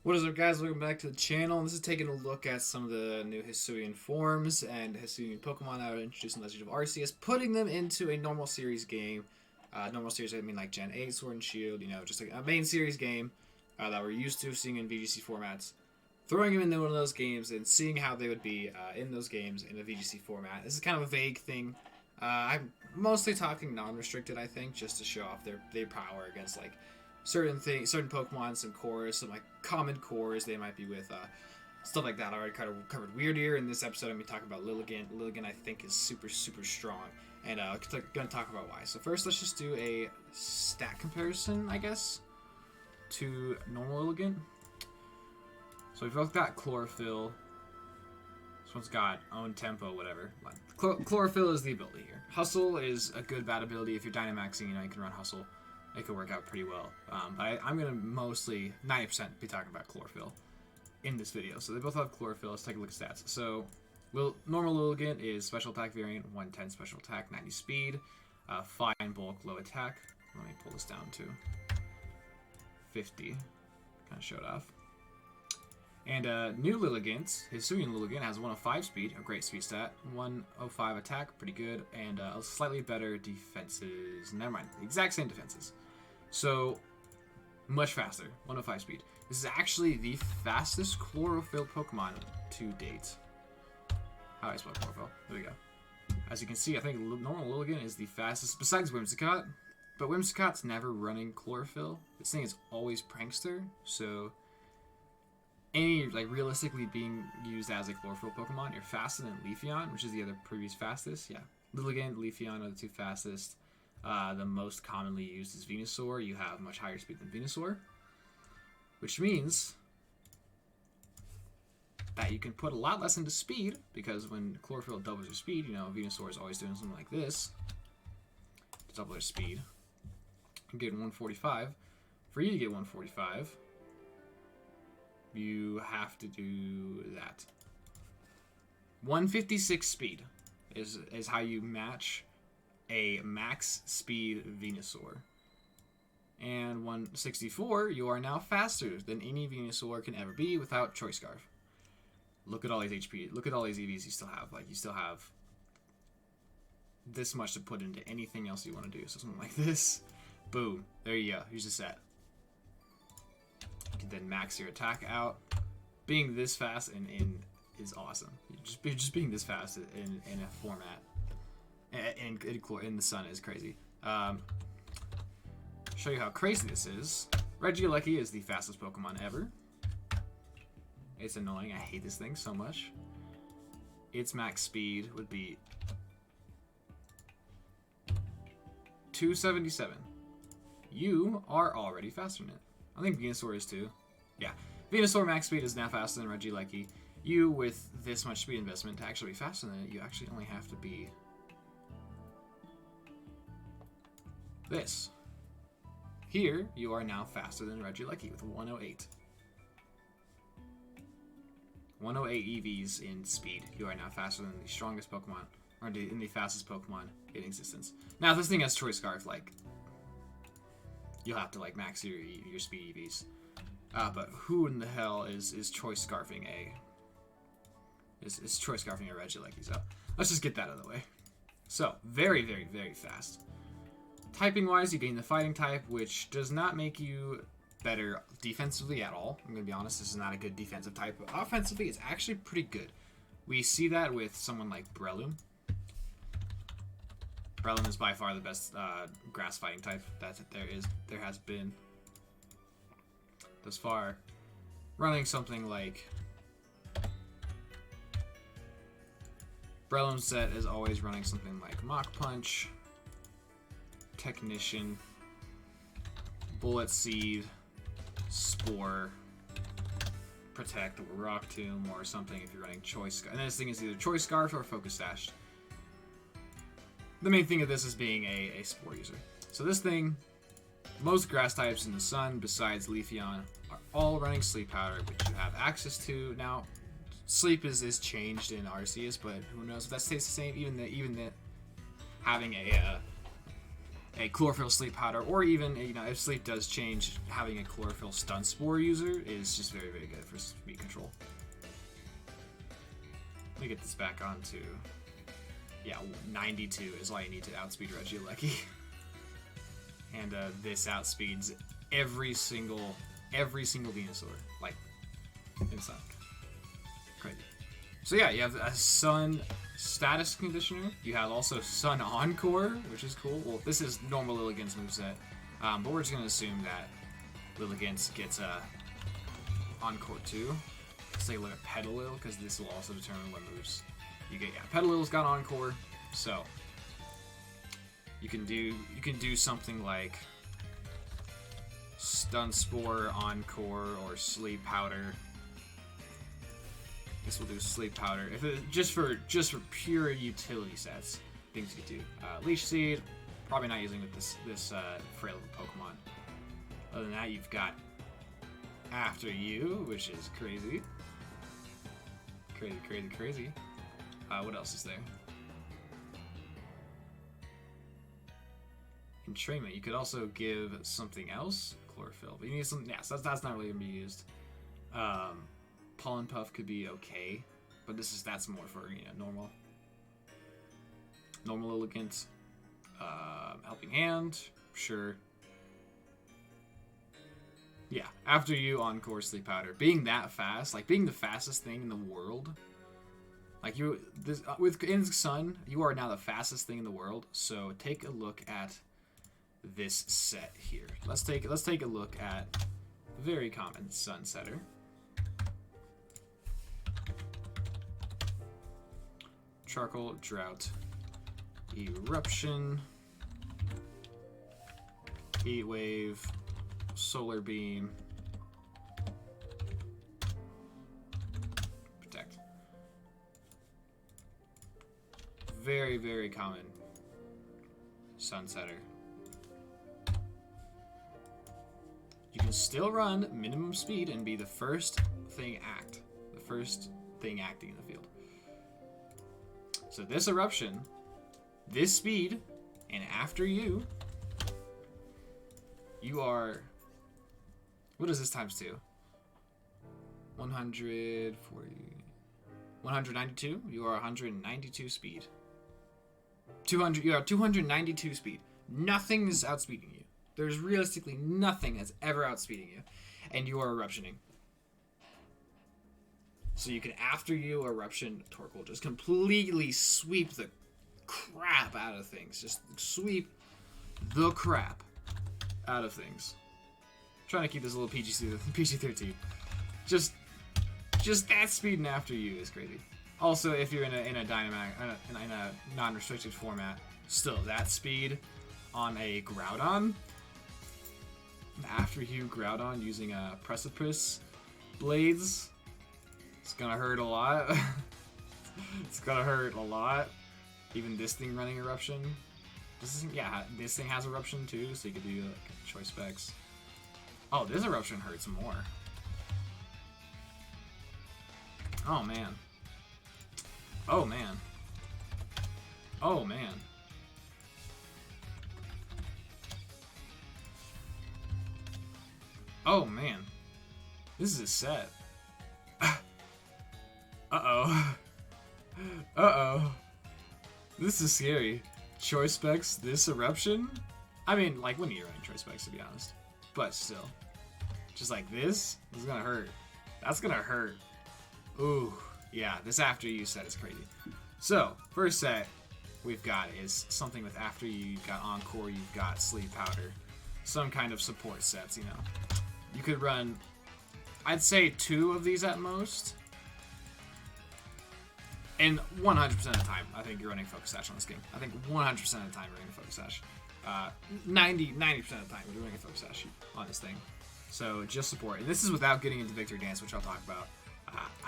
What is up, guys? Welcome back to the channel. This is taking a look at some of the new Hisuin forms and Hisuin Pokemon that are introduced in Legend of Arceus, putting them into a normal series game. Normal series, I mean like Gen 8 Sword and Shield, you know, just a main series game that we're used to seeing in VGC formats. Throwing them into one of those games and seeing how they would be in those games in a VGC format. This is kind of a vague thing. I'm mostly talking non-restricted, I think, just to show off their power against like certain Pokemon, some cores, some like common cores they might be with, stuff like that. I already kind of covered Weird Ear. In this episode, I'm going to be talking about Lilligant. Lilligant, I think, is super strong, and I'm going to talk about why. So first, let's just do a stat comparison, I guess, to normal Lilligant. So we've both got Chlorophyll. This one's got Own Tempo, whatever. Chlorophyll is the ability here. Hustle is a good bad ability. If you're Dynamaxing, you know, you can run Hustle. It could work out pretty well. But I'm going to mostly, 90%, be talking about Chlorophyll in this video. So they both have Chlorophyll. Let's take a look at stats. So normal Lilligant is special attack variant, 110 special attack, 90 speed, fine bulk, low attack. Let me pull this down to 50. Kind of showed off. And new Lilligant, Hisuin Lilligant, has 105 speed, a great speed stat, 105 attack, pretty good, and slightly better defenses. Never mind, the exact same defenses. So, much faster, 105 speed. This is actually the fastest Chlorophyll Pokemon to date. How do I spell Chlorophyll? There we go. As you can see, I think normal Lilligant is the fastest, besides Whimsicott, but Whimsicott's never running Chlorophyll. This thing is always Prankster, so any, like, realistically being used as a Chlorophyll Pokemon, you're faster than Leafeon, which is the other previous fastest. Yeah, Lilligant, Leafeon are the two fastest. The most commonly used is Venusaur. You have much higher speed than Venusaur, which means that you can put a lot less into speed, because when Chlorophyll doubles your speed, you know, Venusaur is always doing something like this to double their speed. You get 145. For you to get 145, you have to do that. 156 speed is how you match a max speed Venusaur. And 164, you are now faster than any Venusaur can ever be without Choice Scarf. Look at all these HP. Look at all these EVs you still have. Like, you still have this much to put into anything else you want to do. So something like this. Boom. There you go. Here's the set. You can then max your attack out. Being this fast in is awesome. Just being this fast in a format in the sun is crazy. Show you how crazy this is. Regieleki is the fastest Pokemon ever. It's annoying. I hate this thing so much. Its max speed would be 277. You are already faster than it. I think Venusaur is too. Yeah. Venusaur max speed is now faster than Regieleki. You, with this much speed investment, to actually be faster than it, you actually only have to be this. Here, you are now faster than Regieleki with 108. 108 EVs in speed. You are now faster than the strongest Pokemon, or in the fastest Pokemon in existence. Now, if this thing has Choice Scarf, like, you'll have to like max your speed EVs. But who in the hell is Choice Scarfing is Choice Scarfing a Regieleki? So let's just get that out of the way. So very fast. Typing wise, you gain the Fighting type, which does not make you better defensively at all. I'm gonna be honest, this is not a good defensive type, but offensively, it's actually pretty good. We see that with someone like Breloom. Breloom is by far the best grass fighting type that there has been thus far. Running something like Breloom's set is always running something like Mach Punch, Technician, Bullet Seed, Spore, Protect, or Rock Tomb, or something if you're running Choice Scarf. And this thing is either Choice Scarf or Focus Sash. The main thing of this is being a Spore user. So this thing, most grass types in the sun, besides Leafeon, are all running Sleep Powder, which you have access to. Now, Sleep is changed in Arceus, but who knows if that stays the same. Even the having a a chlorophyll sleep powder, or even if sleep does change, having a chlorophyll stun spore user is just very, very good for speed control. Let me get this back on to 92 is all you need to outspeed Regieleki. And this outspeeds every single Venusaur, like inside. Crazy. So yeah, you have a Sun status conditioner. You have also Sun Encore, which is cool. Well, this is normal Lilligant's moveset, but we're just gonna assume that Lilligant gets Encore too. Let's take a look at Petalil, because this will also determine what moves you get. Yeah, Petalil's got Encore, so you can do something like Stun Spore, Encore, or Sleep Powder. This will do Sleep Powder. If it, just for pure utility sets, things you can do. Leech Seed, probably not using with this frail of a Pokemon. Other than that, you've got After You, which is crazy. Crazy. What else is there? Entrainment. You could also give something else, Chlorophyll, but you need something. Yeah, so that's not really gonna be used. Pollen Puff could be okay, but that's more for normal Lilligant. Helping Hand, sure. Yeah, After You, Encore, Sleep Powder. Being that fast, like being the fastest thing in the world, like in Sun, you are now the fastest thing in the world. So take a look at this set here. Let's take a look at the very common Sun setter. Charcoal, Drought, Eruption, Heat Wave, Solar Beam, Protect. Very, very common Sun setter. You can still run minimum speed and be the first thing acting in the field. So this Eruption, this speed, and After You are... What is this times 2? 140... 192? You are 192 speed. 200... You are 292 speed. Nothing is outspeeding you. There's realistically nothing that's ever outspeeding you. And you are Eruptioning. So you can After You Eruption Torkoal. Just completely sweep the crap out of things. Just sweep the crap out of things. I'm trying to keep this a little PG-13. Just that speed and After You is crazy. Also, if you're in a Dynamax, in a non-restricted format, still that speed on a Groudon. After You Groudon using Precipice Blades. It's gonna hurt a lot. It's gonna hurt a lot. Even this thing running Eruption. This thing has Eruption too, so you could do Choice Specs. Oh, this Eruption hurts more. Oh man. Oh man. Oh man. Oh man. This is a set. Uh-oh. Uh-oh. This is scary. Choice Specs, this Eruption? I mean, like, when you're running Choice Specs, to be honest. But still. Just like this is gonna hurt. That's gonna hurt. Ooh. Yeah, this After You set is crazy. So, first set we've got is something with After You. You've got Encore, you've got Sleep Powder. Some kind of support sets, You could run, I'd say 2 of these at most. And 100% of the time, I think you're running Focus Sash on this game. I think 100% of the time you're running Focus Sash. 90% of the time you're running a Focus Sash on this thing. So just support. And this is without getting into Victory Dance, which I'll talk about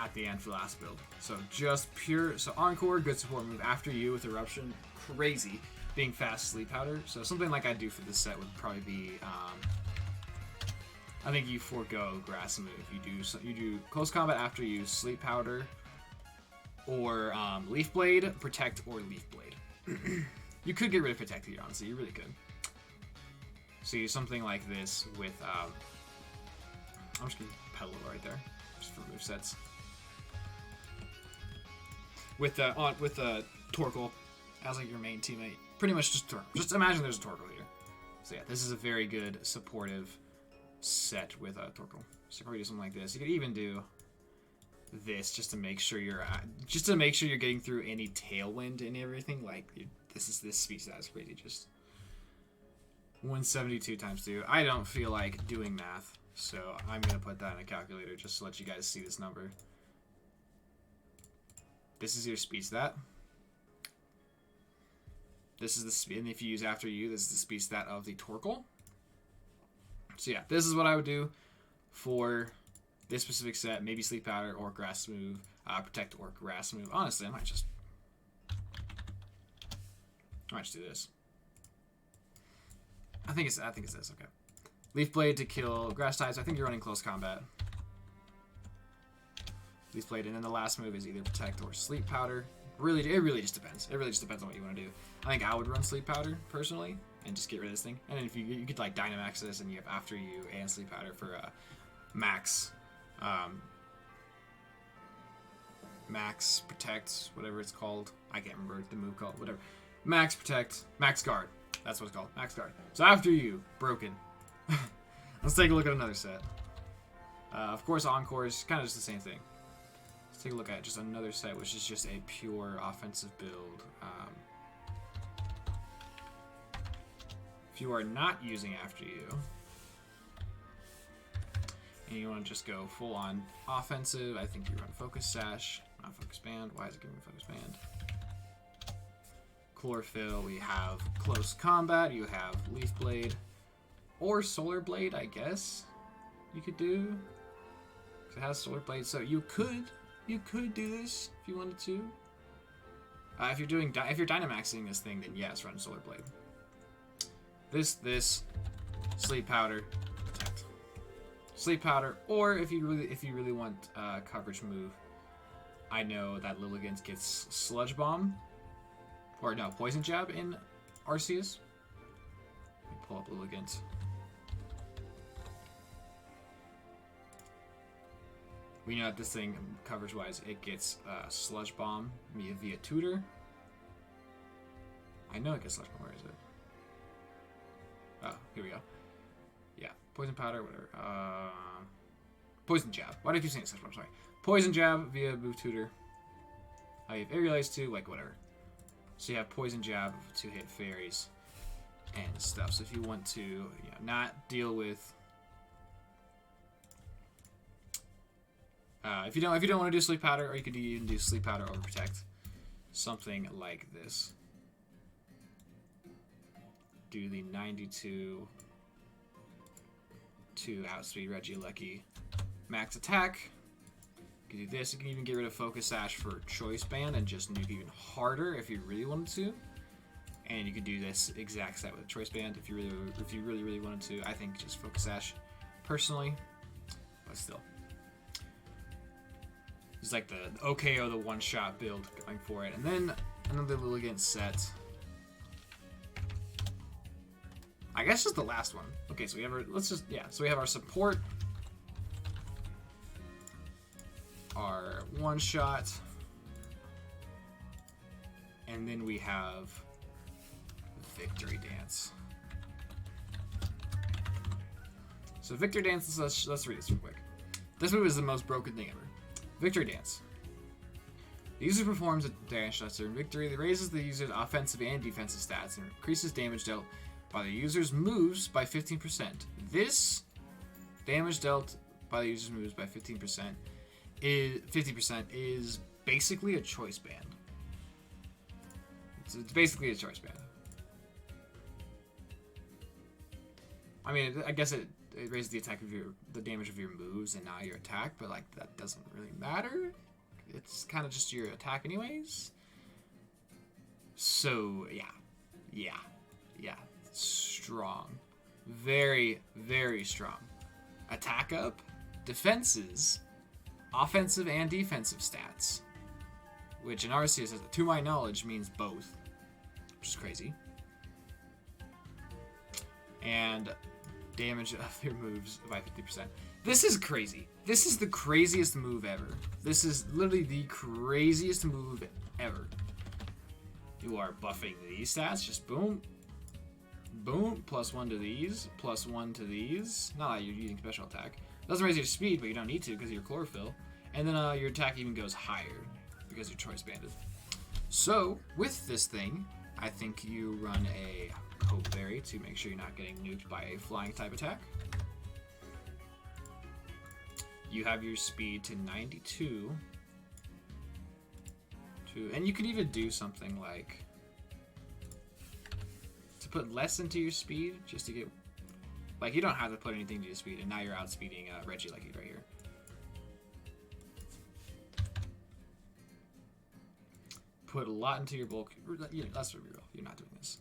at the end for the last build. So just pure, so Encore, good support move. After You with Eruption, crazy. Being fast, Sleep Powder. So something like I'd do for this set would probably be, I think you forego Grass move. You do Close Combat After You, Sleep Powder, or Leaf Blade, Protect, or Leaf Blade. You could get rid of Protect here, honestly. You really could. See something like this with I'm just gonna pedal it right there, just for movesets. With Torkoal as like your main teammate, pretty much just Torkoal. Just imagine there's a Torkoal here. So yeah, this is a very good supportive set with Torkoal. So you probably do something like this. You could even do this just to make sure you're getting through any tailwind and everything. Like this speed stat is crazy. Just 172 times 2. I don't feel like doing math, so I'm gonna put that in a calculator just to let you guys see this number. This is your speed stat. This is the speed, and if you use after you, this is the speed stat of the Torkoal. So yeah, this is what I would do for this specific set. Maybe Sleep Powder or Grass Move, Protect or Grass Move. Honestly, I might just do this. I think it's this. Okay, Leaf Blade to kill Grass types. I think you're running close combat. Leaf Blade, and then the last move is either Protect or Sleep Powder. It really just depends. It really just depends on what you want to do. I think I would run Sleep Powder personally and just get rid of this thing. And then if you could like Dynamax this, and you have after you and Sleep Powder for max Protect, whatever it's called. I can't remember the move called. Whatever. Max Protect, Max Guard. That's what it's called. Max Guard. So after you, broken. Let's take a look at another set. Of course, Encore is kind of just the same thing. Let's take a look at just another set, which is just a pure offensive build. If you are not using After You, and you want to just go full on offensive, I think you run Focus Sash, not Focus Band. Why is it giving me Focus Band? Chlorophyll, we have Close Combat, you have Leaf Blade, or Solar Blade, I guess you could do. It has Solar Blade, so you could do this if you wanted to. If you're Dynamaxing this thing, then yes, run Solar Blade. This Sleep Powder, Protect. Sleep Powder, or if you really want coverage move, I know that Lilligant gets Sludge Bomb, or no, Poison Jab in Arceus. Let me pull up Lilligant. We know that this thing, coverage-wise, it gets Sludge Bomb via Tutor. I know it gets Sludge Bomb. Where is it? Oh, here we go. Yeah, Poison Powder, whatever. Poison Jab. Why did I keep saying Sludge Bomb? Sorry. Poison Jab via Move Tutor. You have Aerialize too, like whatever. So you have Poison Jab to hit fairies and stuff. So if you want to, not deal with. If you don't want to do Sleep Powder, or you could even do Sleep Powder over Protect, something like this. Do the 92 to outspeed Regieleki max attack. You can do this. You can even get rid of Focus Sash for Choice Band and just nuke even harder if you really wanted to. And you could do this exact set with Choice Band if you really wanted to. I think just Focus Sash personally, but still. It's like the OKO, the one-shot build going for it. And then another Lilligant set. I guess just the last one. Okay, so we have our, so we have our support, our one-shot, and then we have Victory Dance. So Victory Dance, let's read this real quick. This move is the most broken thing ever. Victory Dance. The user performs a dash that's during victory that raises the user's offensive and defensive stats and increases damage dealt by the user's moves by 15%. This damage dealt by the user's moves by 50% is basically a choice band. It's basically a choice band. I mean, I guess it raises the damage of your moves and not your attack, but like that doesn't really matter. It's kind of just your attack anyways. So yeah, strong, very, very strong. Attack up, defenses, offensive and defensive stats, which in Arceus, to my knowledge, means both, which is crazy. and damage of your moves by 50%. This is crazy. This is the craziest move ever. This is literally the craziest move ever. You are buffing these stats, just boom, boom, +1 to these, +1 to these. Not like you're using special attack. Doesn't raise your speed, but you don't need to because of your chlorophyll. And then your attack even goes higher because you're choice banded. So with this thing, I think you run a Hope Berry to make sure you're not getting nuked by a flying type attack. You have your speed to 92. And you could even do something like to put less into your speed just to get, like, you don't have to put anything into your speed, and now you're outspeeding Reggie like right here. Put a lot into your bulk. Let's be real. You're not doing this.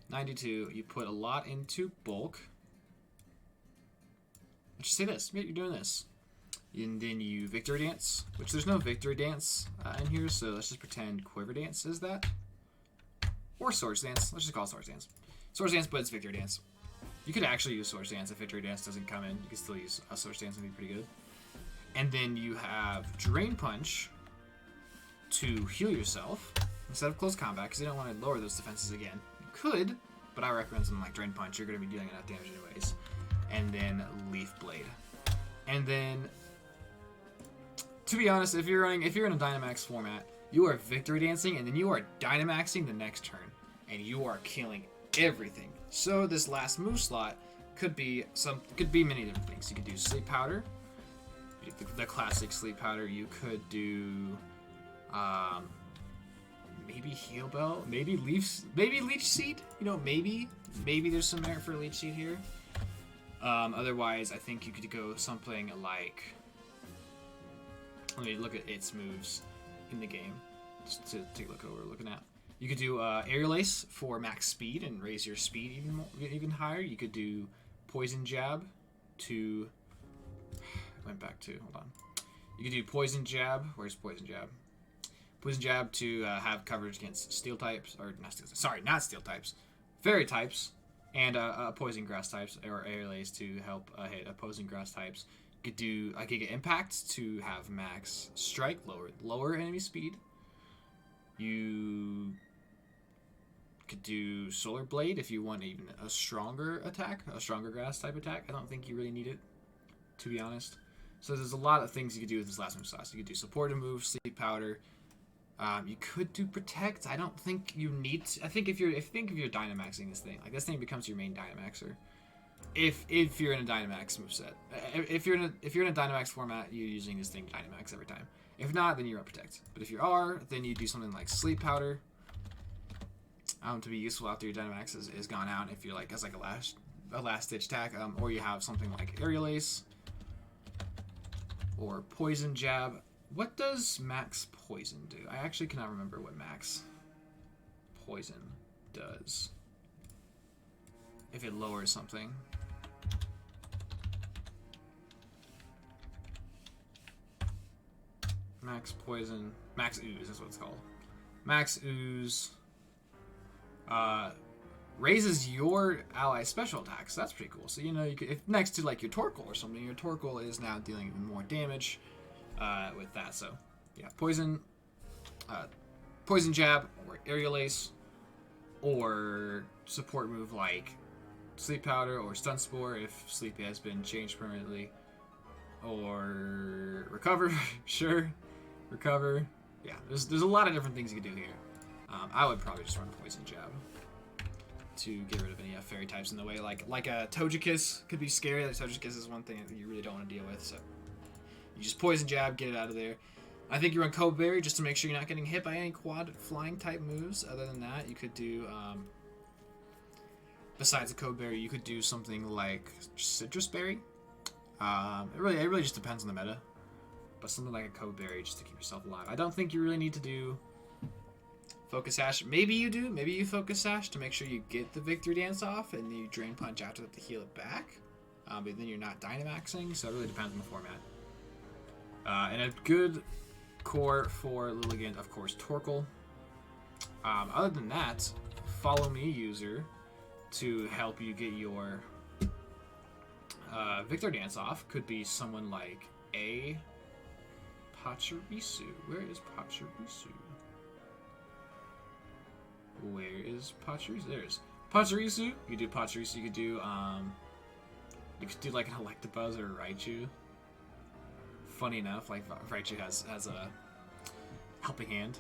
92. You put a lot into bulk. Let's just say this. You're doing this. And then you Victory Dance, which there's no Victory Dance in here, so let's just pretend Quiver Dance is that. Or Swords Dance. Let's just call it Swords Dance. Swords Dance, but it's Victory Dance. You could actually use Swords Dance if Victory Dance doesn't come in. You can still use Swords Dance and be pretty good. And then you have Drain Punch to heal yourself instead of Close Combat, because you don't want to lower those defenses again. You could, but I recommend something like Drain Punch. You're going to be dealing enough damage anyways. And then Leaf Blade. And then, to be honest, if you're in a Dynamax format, you are Victory Dancing, and then you are Dynamaxing the next turn, and you are killing everything. So this last move slot could be many different things. You could do Sleep Powder, the classic Sleep Powder. You could do maybe Heal Bell, maybe Leech Seed. You know, maybe there's some merit for Leech Seed here. Otherwise, I think you could go something like, let me look at its moves in the game, just to take a look at what we're looking at. You could do Aerial Ace for max speed and raise your speed even higher. You could do Poison Jab to, hold on. You could do Poison Jab, where's Poison Jab? Poison Jab to have coverage against Steel types, or not Steel types, Fairy types, and Poison Grass types, or Aerial Ace to help hit opposing Grass types. You could do Giga Impact to have max strike, lower enemy speed. You could do Solar Blade if you want even a stronger attack, a stronger Grass type attack. I don't think you really need it, to be honest. So there's a lot of things you could do with this last move sauce. You could do Supportive Move, Sleep Powder. You could do Protect. I don't think you need to. I think if you're Dynamaxing this thing, like this thing becomes your main Dynamaxer. If you're in a Dynamax moveset. If you're in a Dynamax format, you're using this thing Dynamax every time. If not, then you're on Protect. But if you are, then you do something like Sleep Powder. To be useful after your Dynamax is gone out, if you're like as like a last ditch attack, or you have something like Aerial Ace or Poison Jab. What does Max Poison do? I actually cannot remember what Max Poison does. If it lowers something. Max Poison, Max Ooze, that's what it's called. Max Ooze raises your ally special attacks. That's pretty cool. So, you know, you could, if next to like your Torkoal or something, your Torkoal is now dealing even more damage with that. So, yeah, Poison Jab or Aerial Ace, or support move like Sleep Powder or Stun Spore if Sleep has been changed permanently, or Recover. Sure, Recover. Yeah, there's a lot of different things you can do here. I would probably just run Poison Jab to get rid of any fairy types in the way. Like a Togekiss could be scary. Like Togekiss is one thing that you really don't want to deal with. So you just Poison Jab, get it out of there. I think you run Code Berry just to make sure you're not getting hit by any quad flying type moves. Other than that, you could do, besides the Code Berry, you could do something like Citrus Berry. It really just depends on the meta. But something like a Code Berry just to keep yourself alive. I don't think you really need to do Focus Sash. Maybe you do. Maybe you Focus Sash to make sure you get the Victory Dance off, and you Drain Punch after that to heal it back. But then you're not Dynamaxing, so it really depends on the format. And a good core for Lilligant, of course, Torkoal. Other than that, Follow Me user to help you get your Victor Dance off could be someone like a Pachirisu. Where is Pachirisu? Where is Pachirisu? There's Pachirisu. You do Pachirisu. You could do like an Electabuzz or Raichu. Funny enough, like Raichu has a helping hand.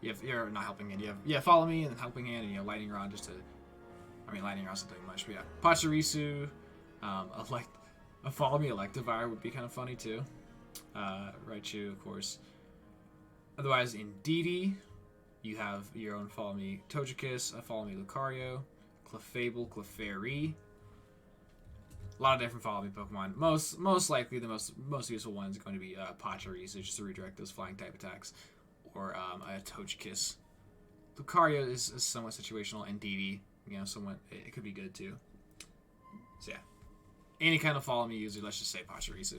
You're not helping hand. You have follow me and then helping hand, and lightning rod just to. I mean, lightning rod's not doing much, but yeah, Pachirisu, a follow me Electivire would be kind of funny too. Raichu, of course. Otherwise, in DD, you have your own follow me Togekiss, a follow me Lucario, Clefable, Clefairy. A lot of different follow me Pokemon. Most likely, the most useful one is going to be Pachirisu, just to redirect those flying type attacks, or a Togekiss. Lucario is somewhat situational, and DD, somewhat it could be good too. So yeah, any kind of follow me user, let's just say Pachirisu,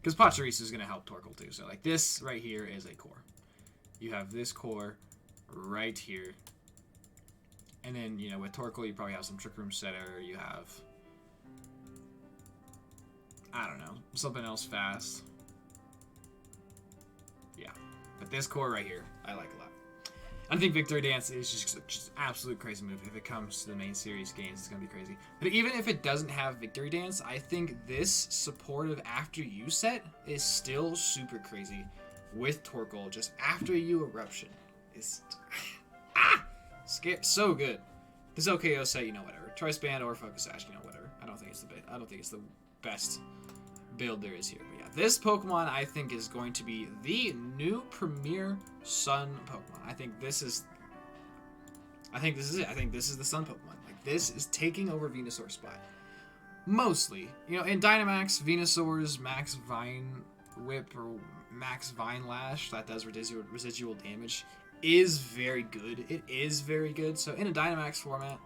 because Pachirisu is going to help Torkoal too. So like this right here is a core. You have this core right here, and then with Torkoal you probably have some Trick Room Setter. You have, I don't know, something else fast. Yeah, but this core right here, I like a lot. I think Victory Dance is just absolute crazy move. If it comes to the main series games, it's gonna be crazy. But even if it doesn't have Victory Dance, I think this supportive After You set is still super crazy with Torkoal. Just After You Eruption is so good. This OKO set, whatever. Choice Band or Focus Sash, whatever. I don't think it's the best build there is here. But yeah, this Pokemon I think is going to be the new premier Sun Pokemon. I think this is it. I think this is the Sun Pokemon. Like, this is taking over Venusaur's spot. Mostly, in Dynamax, Venusaur's Max Vine Whip or Max Vine Lash that does residual damage is very good. It is very good. So in a Dynamax format,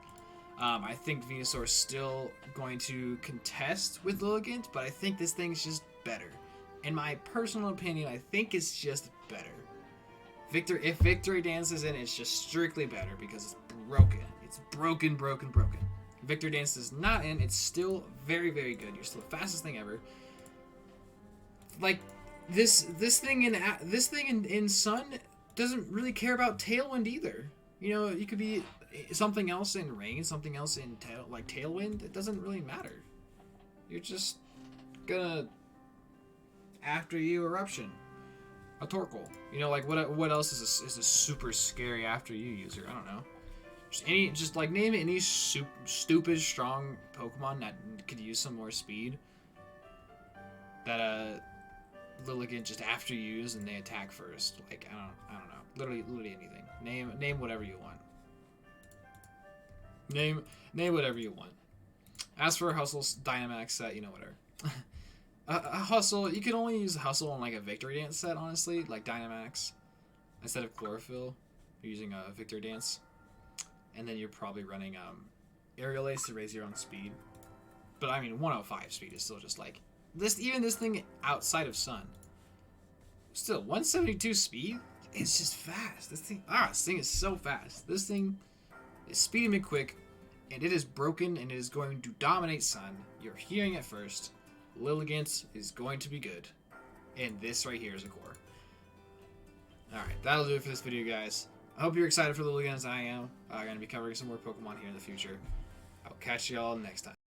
I think Venusaur is still going to contest with Lilligant, but I think this thing's just better. In my personal opinion, I think it's just better. If Victory Dance is in, it's just strictly better because it's broken. It's broken. Victory Dance is not in, it's still very, very good. You're still the fastest thing ever. Like this thing in Sun doesn't really care about Tailwind either. You could be something else in Rain, something else in Tailwind. It doesn't really matter. You're just gonna After You Eruption, a Torkoal. What else is a super scary After You user? I don't know. Just name any stupid strong Pokemon that could use some more speed. That Lilligant just After Use and they attack first. I don't know. Literally anything. Name whatever you want. Name whatever you want. As for Hustle's Dynamax set, whatever. A Hustle, you can only use Hustle on a Victory Dance set, honestly, like Dynamax. Instead of Chlorophyll, you're using a Victory Dance. And then you're probably running Aerial Ace to raise your own speed. But I mean, 105 speed is still just this. Even this thing outside of Sun, still 172 speed. It's just fast. This thing is so fast. This thing is speeding me quick, and it is broken, and it is going to dominate Sun. You're hearing it first. Lilligant is going to be good, and this right here is a core. Alright, that'll do it for this video, guys. I hope you're excited for Lilligant as I am. I'm going to be covering some more Pokemon here in the future. I'll catch y'all next time.